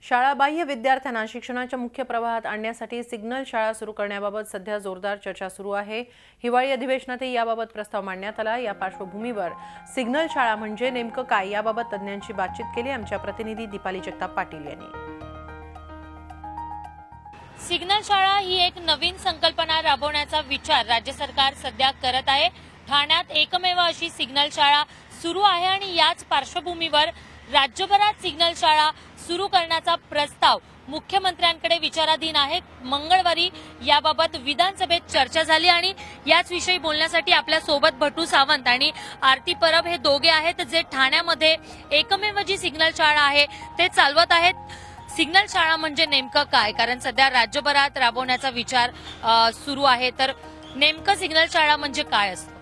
शाळाबाह्य विद्यार्थ्यांना शिक्षणाच्या मुख्य प्रवाहात आणण्यासाठी सिग्नल शाळा सुरू करण्याबाबत सध्या जोरदार चर्चा सुरू आहे। हिवाळी अधिवेशनातही याबाबत प्रस्ताव मांडण्यात आला। या पार्श्वभूमीवर सिग्नल शाळा म्हणजे नेमकं काय याबाबत तज्ञांची बातचीत केली। आमच्या प्रतिनिधी दीपाली जगताप पाटील यांनी। सिग्नल शाळा ही एक नवीन संकल्पना राबवण्याचा विचार राज्य सरकार सध्या करत आहे। ठाण्यात एकमेव अशी सिग्नल शाळा सुरू आहे आणि याच पार्श्वभूमीवर राज्यभरात सिग्नल शाळा सुरू करण्याचा प्रस्ताव मुख्यमंत्र्यांकडे विचाराधीन आहे। मंगळवारी याबाबत विधानसभेत चर्चा झाली आणि याच विषयी बोलण्यासाठी आपल्या सोबत भटू सावंत आणि आरती परब हे दोघे आहेत जे ठाण्यामध्ये एकमेव जी सिग्नल शाळा आहे ते चालवत आहेत। सिग्नल शाळा म्हणजे नेमकं काय, कारण सध्या राज्यभरात राबवण्याचा विचार सुरू आहे, तर नेमकं सिग्नल शाळा म्हणजे काय असतं?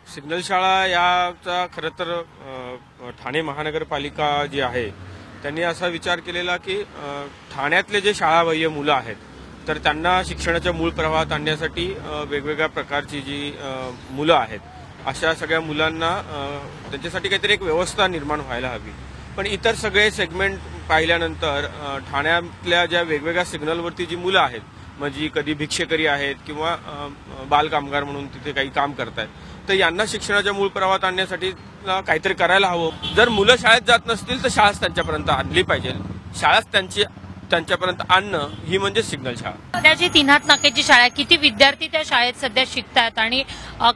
सिग्नल शाळा याचा खरं तर ठाणे महानगरपालिका जी आहे त्यांनी असा विचार केलेला की ठाण्यातले जे शाळाबाह्य मुलं आहेत तर त्यांना शिक्षणाच्या मूळ प्रवाहात आणण्यासाठी वेगवेगळ्या प्रकारची जी मुलं आहेत अशा सगळ्या मुलांना त्यांच्यासाठी काहीतरी एक व्यवस्था निर्माण व्हायला हवी। पण इतर सगळे सेगमेंट पाहिल्यानंतर ठाण्यातल्या ज्या वेगवेगळ्या सिग्नलवरती जी मुलं आहेत म्हणजे कधी भिक्षेकरी आहेत किंवा बालकामगार म्हणून तिथे काही काम करतायत तर यांना शिक्षणाच्या मूळ प्रवाहात आणण्यासाठी काहीतरी करायला हवं। जर मुलं शाळेत जात नसतील तर शाळाच त्यांच्यापर्यंत आणली पाहिजे। शाळाच त्यांच्यापर्यंत आणणं ही म्हणजे सिग्नल शाळा। त्याची तीनहात नाक्याची शाळा, किती विद्यार्थी त्या शाळेत सध्या शिकतात आणि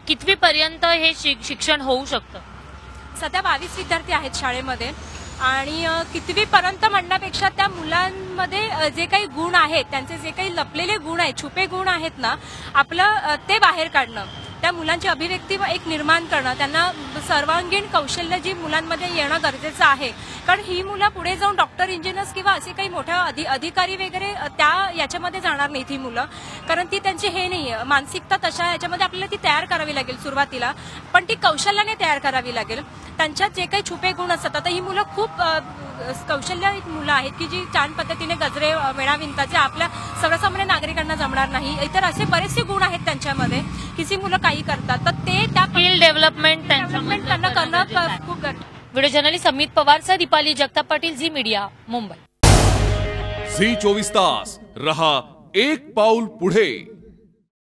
कितवीपर्यंत हे शिक्षण होऊ शकतं? सध्या 22 विद्यार्थी आहेत शाळेमध्ये आणि कितवीपर्यंत म्हणण्यापेक्षा त्या मुलांमध्ये जे काही गुण आहेत, त्यांचे जे काही लपलेले गुण आहेत, छुपे गुण आहेत ना, आपलं ते बाहेर काढणं, त्या मुलांची अभिव्यक्ती एक निर्माण करणं, त्यांना सर्वांगीण कौशल्य जी मुलांमध्ये येणं गरजेचं आहे। कारण ही मुलं पुढे जाऊन डॉक्टर, इंजिनियर्स किंवा असे काही मोठ्या अधिकारी वगैरे याच्यामध्ये जाणार नाहीत ही मुलं, कारण ती त्यांची हे नाही मानसिकता तशा याच्यामध्ये आपल्याला ती तयार करावी लागेल सुरुवातीला, पण ती कौशल्याने तयार करावी लागेल। त्यांच्यात जे काही छुपे गुण असतात, आता ही मुलं खूप कौशल्य मुलं आहेत की जी छान पद्धतीने गजरे वेणा विणतात, जे आपल्या सर्वसामान्य नागरिकांना जमणार नाही। इतर असे बरेचसे गुण आहेत त्यांच्यामध्ये की जी मुलं काही करतात, तर ते त्या स्किल डेव्हलपमेंट त्यांना करणं खूप गरजेचं। व्हिडिओ जर्नलिस्ट अमित पवार सह दीपाली जगताप पाटील, झी मीडिया, मुंबई। झी 24 तास रहा एक पाऊल पुढे।